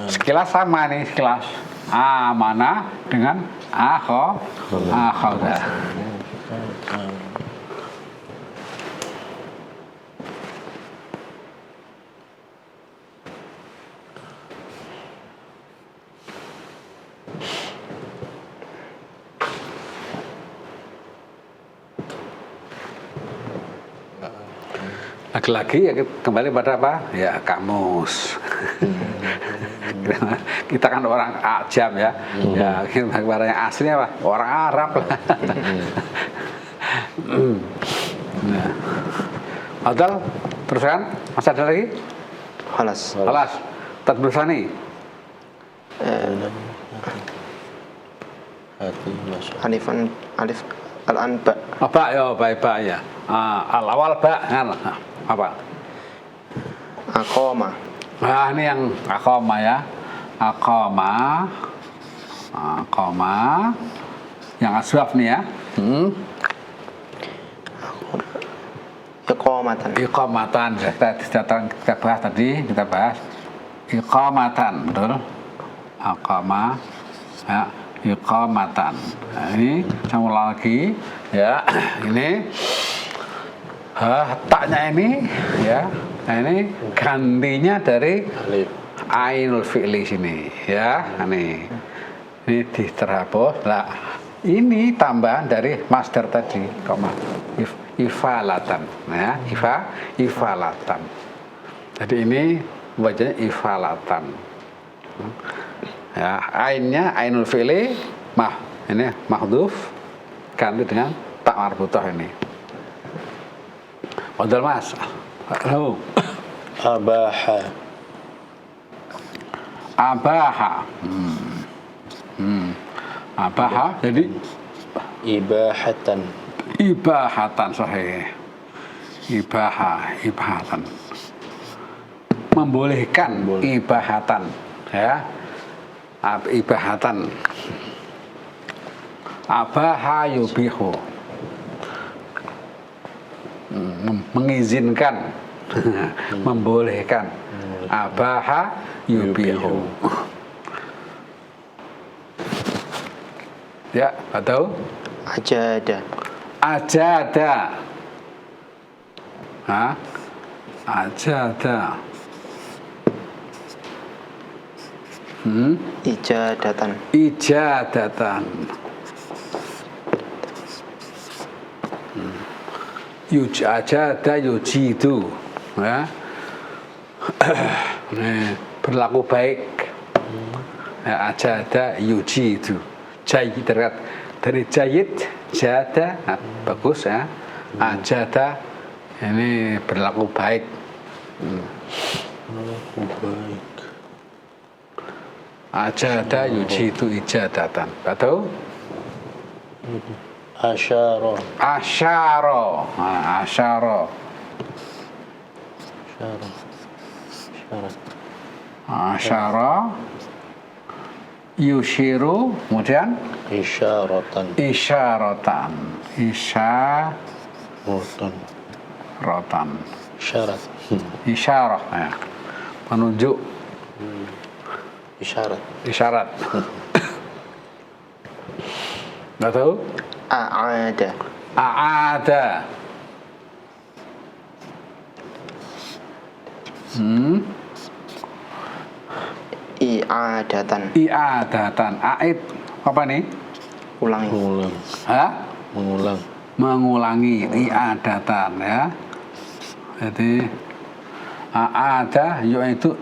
Speaker 2: Sekilas sama nih, sekilas. Amanah dengan akhoda. Lagi-lagi ya kembali pada apa? Ya kamus. Kita kan orang ajam ya. Ya orang yang asli apa? Orang Arab lah. Nah. Adal, teruskan. Masih ada lagi? Halas. Tadbusani.
Speaker 3: Alifan alif al-anba.
Speaker 2: Apa ya? Ba ya. Al-awal ba kan. Apa?
Speaker 3: Aqama.
Speaker 2: Nah, ini yang aqama ya. Aqama. Yang aswaf nih ya. Iqamatan. Kita bahas tadi, iqamatan, betul? Aqama ya, iqamatan. Nah, ini sama lagi ya. Ini taknya ini ya. Nah, ini gantinya dari
Speaker 4: Alif.
Speaker 2: ainul fi'li sini ya. Ini diterhapus. Nah, ini tambahan dari masdar tadi, koma ifalatan. Nah, ifalatan. Jadi ini wajahnya ifalatan. Ya, ainnya ainul fi'li Ini mahdhuf ganti dengan tak marbutah ini. Fadhal Mas. Halo.
Speaker 4: Abaha.
Speaker 2: Abaha. Abaha jadi
Speaker 4: Ibahatan.
Speaker 2: ibahatan sahih. Ibahatan. Membolehkan ibahatan ya. Ibahatan. Abaha yubihu. Mengizinkan. Membolehkan. Abaha yubihu. Ya, atau
Speaker 3: Ajada.
Speaker 2: ajada. Ajada.
Speaker 3: Ijadatan.
Speaker 2: Ijadatan. Ajada yujidu. Ya. Berlaku baik. Ya, ajada yujidu. Jayid dari jayid, jada, bagus ya. Ajada ini berlaku baik.
Speaker 4: Berlaku baik.
Speaker 2: Ajada yujidu ijadatan. Atau
Speaker 4: Asyara.
Speaker 2: asyara. Asyara.
Speaker 4: Asyara. Asyara.
Speaker 2: Asyara. Yushiru, kemudian
Speaker 4: Isyaratan.
Speaker 2: isyaratan.
Speaker 4: Rotan.
Speaker 2: Isyaratan.
Speaker 4: Isyarat.
Speaker 2: Isyarah ya. Menunjuk
Speaker 4: Isyarat.
Speaker 2: isyarat. Nggak tahu?
Speaker 3: A'ada.
Speaker 2: Aada.
Speaker 3: I'adatan.
Speaker 2: I'adatan. Aid apa nih?
Speaker 3: Ulangi.
Speaker 4: Mengulang.
Speaker 2: Hah?
Speaker 4: Mengulang.
Speaker 2: Mengulangi. I'adatan ya. Jadi aada yaitu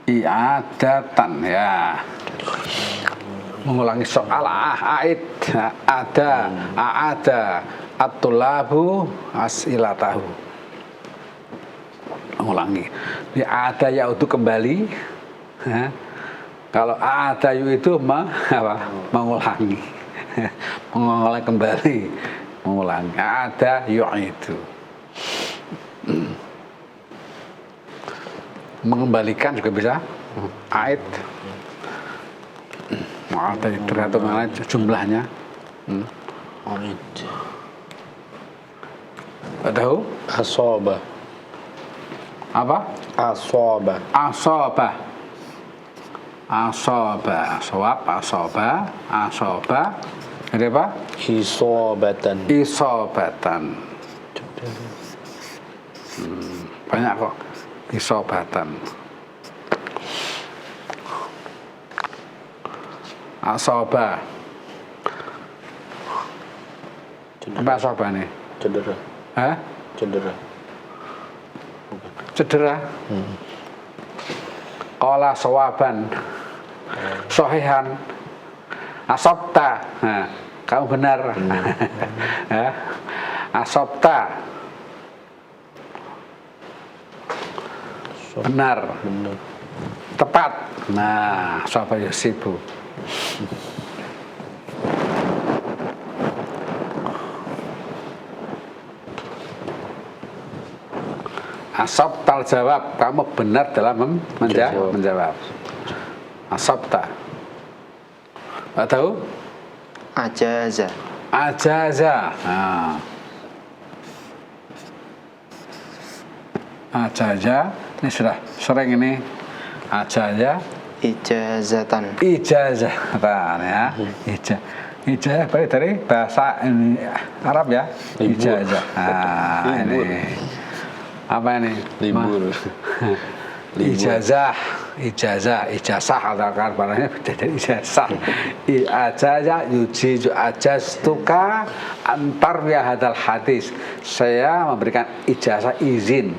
Speaker 2: i'adatan ya. Mengulangi soal aid ada at-tulabu as'ilatahu. Mengulangi. Di ada yaitu kembali. Ya. Kalau ada itu mengulangi. Mengulangi kembali. Mengulangi. Ada itu. Mengembalikan juga bisa. Aid. Ada tergantung jumlahnya.
Speaker 4: Aid.
Speaker 2: Tahu?
Speaker 4: Asoba.
Speaker 2: Apa?
Speaker 4: Asoba.
Speaker 2: Asoba. Asoba. Sawab, asoba. Asoba. Jadi apa?
Speaker 4: Isobatan.
Speaker 2: Isobatan. Banyak kok. Isobatan. Asoba. Apa asoba nih?
Speaker 4: Cedera.
Speaker 2: Hah?
Speaker 4: Cedera.
Speaker 2: Cedera. Qala sawaban. Sohihan. Asobta. Nah, kamu benar. Asobta. Benar.
Speaker 4: Benar.
Speaker 2: Tepat. Nah, sapa yusibu. Asabtal jawab, kamu benar dalam menjawab. Asabta. Atau
Speaker 3: Ajaza.
Speaker 2: ajaza. Nah. Ajaza, ini sudah sering ini. Ajaza,
Speaker 3: Ijazatan.
Speaker 2: ijazatan ya. Ijazah berarti dari bahasa ini Arab ya. Ijazah. Nah, ini. Apa ini?
Speaker 4: Libur.
Speaker 2: Ijazah katakan barangnya dari ijazah. Ijazah yujizu ajastuka antar ya hadal hadis. Saya memberikan ijazah izin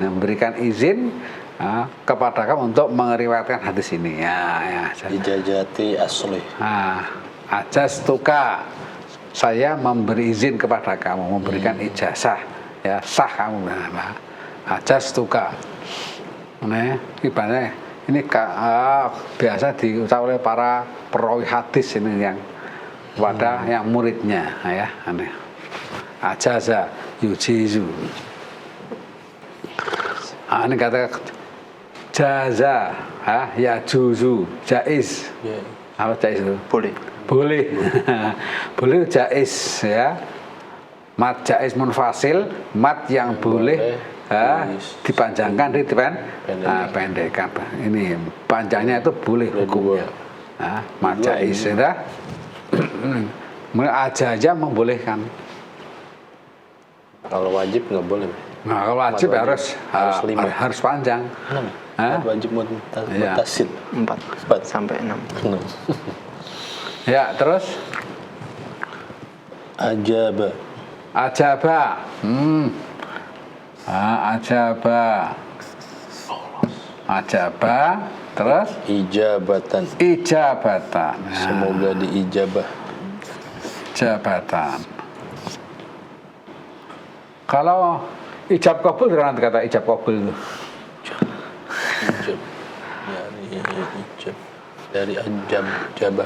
Speaker 2: kepada kamu untuk meriwayatkan hadis ini. Ya.
Speaker 4: Ijazati asli.
Speaker 2: Ajastuka, saya memberi izin kepada kamu, memberikan ijazah, ya sah kamu. Ajastuka. Nah, ibaratnya ini biasa diucap oleh para perawi hadis ini yang pada yang muridnya, ya. Ajaza yujizu. Ini kata jaza, ya juzu, jaiz. Apa jaiz itu? Boleh. Boleh jaiz, ya. Mat jaiz munfasil, mat yang boleh dipanjangkan, dipendekkan. Ini panjangnya itu boleh hukumnya. Mat jaiz, ya. Aja membolehkan.
Speaker 4: Kalau wajib nggak boleh.
Speaker 2: Nah, kalau wajib harus panjang.
Speaker 4: Wajib mutasil
Speaker 3: 4 sampai 6.
Speaker 2: Ya, terus
Speaker 4: Ajaba.
Speaker 2: Ajaba, terus
Speaker 4: Ijabatan.
Speaker 2: Semoga
Speaker 4: diijabah.
Speaker 2: Jabatan. Kalau ijab kabul, nanti kata ijab kabul itu.
Speaker 4: Ijab. Ijab. Dari ajab, jabah.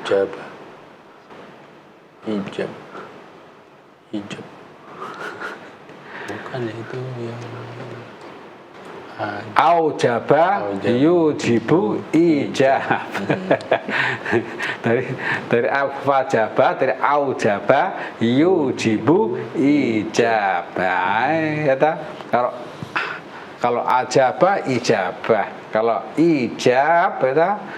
Speaker 4: Jabah. Ijab. Bukan itu yang
Speaker 2: Aujaba yujibu ijab. dari wajaba, dari aujaba yujibu ijab. Kalau ajaba ijabah, kalau ijab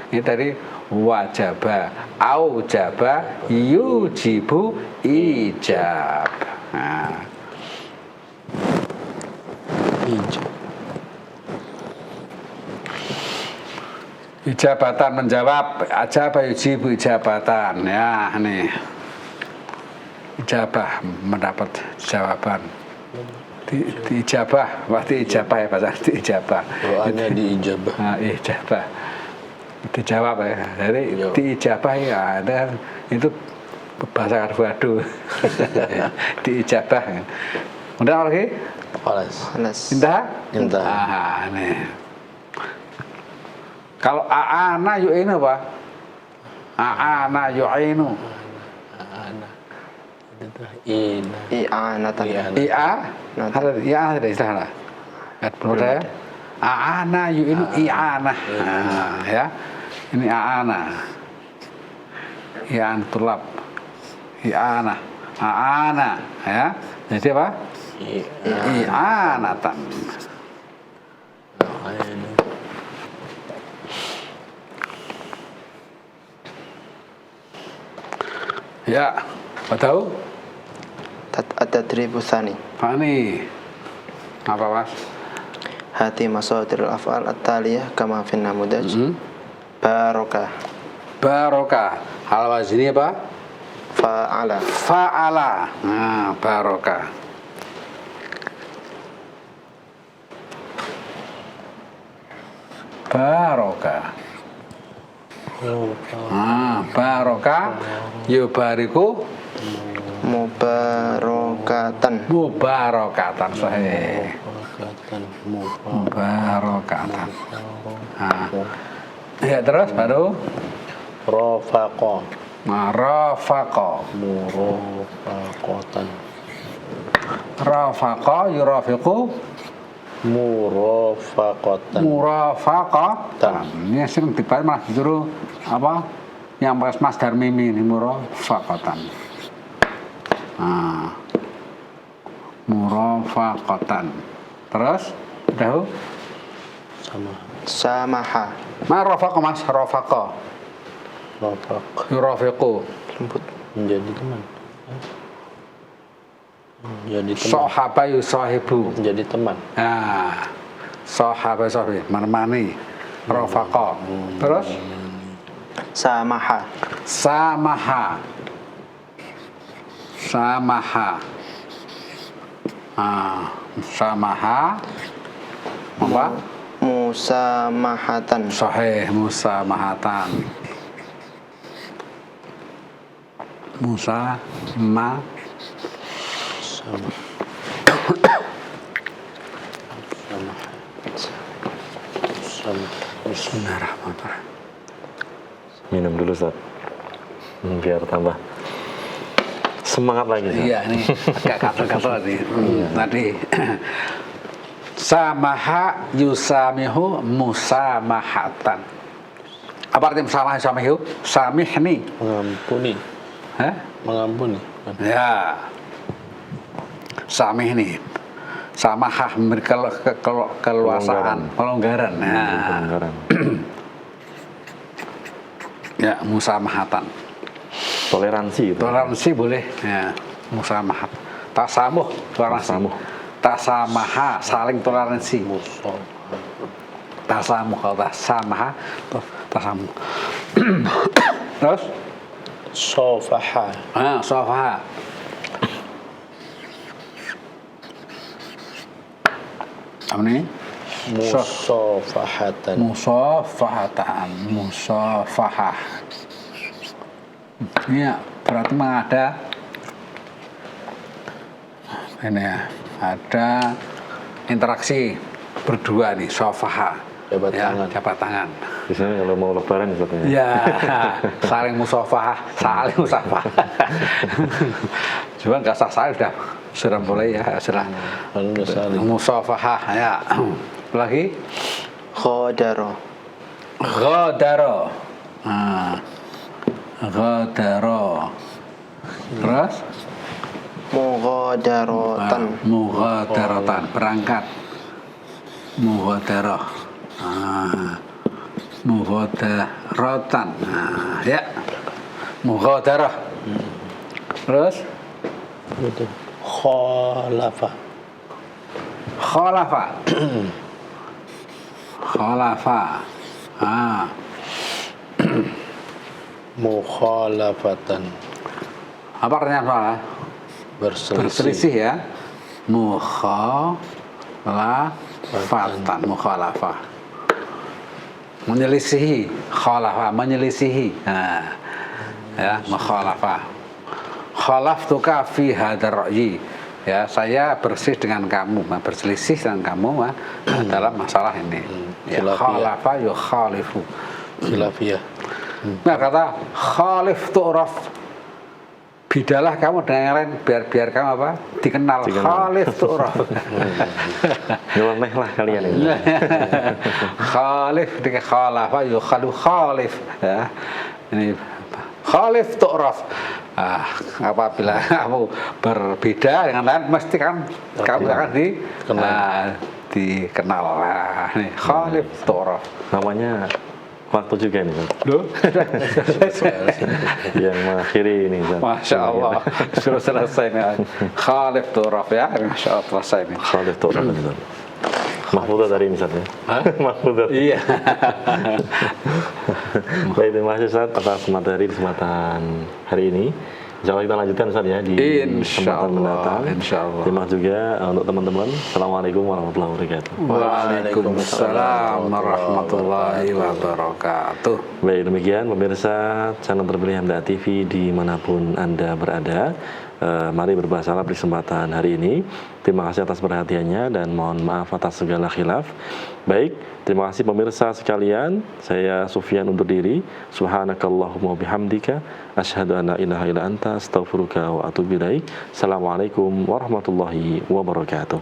Speaker 2: ini dari wajaba, aujaba yujibu ijab.
Speaker 4: ijab.
Speaker 2: Ijabatan menjawab, ajaba yujibu ijabatan. Ya, nih. Ijabah mendapat jawaban. Diijabah, waktu ijabah ya bahasa diijabah.
Speaker 4: Doanya diijabah.
Speaker 2: Ijabah. Dijawab ya. Jadi diijabah ya ada itu bahasa Arwadu. Diijabah. Udah lagi?
Speaker 4: Falas.
Speaker 2: Indah?
Speaker 4: Indah.
Speaker 2: Nih. Kalau aana yu'inu apa? Aana yu'inu.
Speaker 4: Aana.
Speaker 3: I'anatan.
Speaker 2: Iya ada istilah. Menurut saya aana yu'inu i'ana. Ya. Ini aana. I'an tulab. I'ana. Aana, ya. Jadi apa? I'anatan. Ya, apa tahu?
Speaker 3: At-tadribu tsani.
Speaker 2: Fani. Apa, Mas?
Speaker 3: Hati masadirul af'al at-taliyah kama fi namudaj. Barokah. Hal wazni apa? Fa'ala. Nah, barokah. Barokah yubariku mubarokatan sahih. Mubarokatan.
Speaker 2: Ya, terus baru
Speaker 4: Rafaqa.
Speaker 2: Murafaqatan. Rafaqa yurafiqu murafaqatan. Ini sering dibaca malah disuruh apa? Yang pakai masdar mimi ini murafaqatan. Murafaqatan. Terus tahu?
Speaker 3: Samaha.
Speaker 2: Rafaqa Mas, rafaqa. Yurafiqu.
Speaker 3: Lembut.
Speaker 4: Menjadi teman.
Speaker 2: Sahaba yusahibu.
Speaker 4: Menjadi teman.
Speaker 2: Sahaba menemani. Rafaqa. Terus
Speaker 3: Samaha.
Speaker 2: Samaha. Apa?
Speaker 3: Musamahatan.
Speaker 2: Sahih, musamahatan.
Speaker 4: sama
Speaker 2: Bismillahirrahmanirrahim.
Speaker 1: Minum dulu Ustaz. Biar tambah semangat lagi Ustaz.
Speaker 2: Iya, ini agak gatal-gatal nih. Tadi samaha yusamihu musamahatan. Apa arti musamah yusamihu? Samihni.
Speaker 4: mengampuni,
Speaker 2: Hah?
Speaker 4: mengampuni.
Speaker 2: Ya. Samihni. Samahah memberi keluasaan, pelonggaran. Nah,
Speaker 1: Pelanggaran.
Speaker 2: ya musamahatan.
Speaker 1: Toleransi itu.
Speaker 2: Toleransi boleh. Ya, musamahat. Tasamuh, toleransi.
Speaker 1: Tasamuh.
Speaker 2: Tasamaha, saling toleransi.
Speaker 4: Musa,
Speaker 2: Tasamuh, kalau tasamaha, tasamuh. Terus,
Speaker 4: sofaha,
Speaker 2: sofaha. Apa nih?
Speaker 4: musafahatan,
Speaker 2: Musafahatan, musafahah. Ini ya, berarti memang ada ini ya, ada interaksi berdua nih, safahah.
Speaker 4: Jabat
Speaker 2: Ya,
Speaker 4: tangan.
Speaker 2: jabat tangan.
Speaker 1: Biasanya kalau mau lebaran Ustaz ya.
Speaker 2: Ya, saling musafahah, saling musafahah. Cuma nggak sah sudah boleh ya, sudah
Speaker 4: lalu saling
Speaker 2: musafahah ya. Lagi
Speaker 3: Ghadara.
Speaker 2: Ghadara. Ghadara. Terus
Speaker 3: Mughadaratan.
Speaker 2: mughadaratan, berangkat. Mughadarah. Mughadaratan. Ya. Mughadarah. Terus
Speaker 4: itu khalafa,
Speaker 2: khalafa. Khalafa.
Speaker 4: mukhalafatan,
Speaker 2: Apa artinya salah? Berselisih ya. Mukhalafatan, mukhalafah. Menyelisihi, khalafah, menyelisihi. Ya, mukhalafah. Khalaftuka fi hadzal ra'yi. Ya, saya bersih dengan kamu, berselisih dengan kamu dalam masalah ini. Ya,
Speaker 4: khilafiyah.
Speaker 2: khalafa yukhalifu.
Speaker 4: khilafiyah,
Speaker 2: Nah, kata khalif tu'raf, bidalah kamu dengan yang lain biar kamu apa? Dikenal. Khalif tu'raf.
Speaker 1: Nyeleneh lah kalian ini.
Speaker 2: Khalif dengan khalafa yukhalu khalif. Ya. Ini khalif tu'raf. Apabila kamu berbeda dengan lain mesti kan kamu akan dikenal. Ini khalif tu'raf.
Speaker 1: Namanya waktu juga ini Ustaz.
Speaker 2: Loh,
Speaker 1: Yang mengakhiri ini Ustaz.
Speaker 2: Masya Allah, sudah selesai nih. Khalif tu'raf ya, Masya Allah selesai nih.
Speaker 1: Khalif Tu'raf Ustaz. Mahfudah dari ini Ustaz ya. Mahfudah.
Speaker 2: Iya.
Speaker 1: Baik, terima kasih Ustaz atas materi di kesempatan hari ini. Insya Allah kita lanjutkan Ustaz ya di kesempatan mendatang.
Speaker 2: Insya Allah.
Speaker 1: Terima kasih juga untuk teman-teman. Assalamualaikum warahmatullahi wabarakatuh.
Speaker 2: Waalaikumsalam warahmatullahi wabarakatuh.
Speaker 1: Baik, demikian pemirsa channel terpilih Hamda TV dimanapun Anda berada. Mari berbahasa Arab di kesempatan hari ini. Terima kasih atas perhatiannya dan mohon maaf atas segala khilaf. Baik, terima kasih pemirsa sekalian. Saya Sufyan undur diri. Subhanakallahumma bihamdika asyhadu an la ilaha illa anta astaghfiruka wa atubu ilaik. Assalamualaikum warahmatullahi wabarakatuh.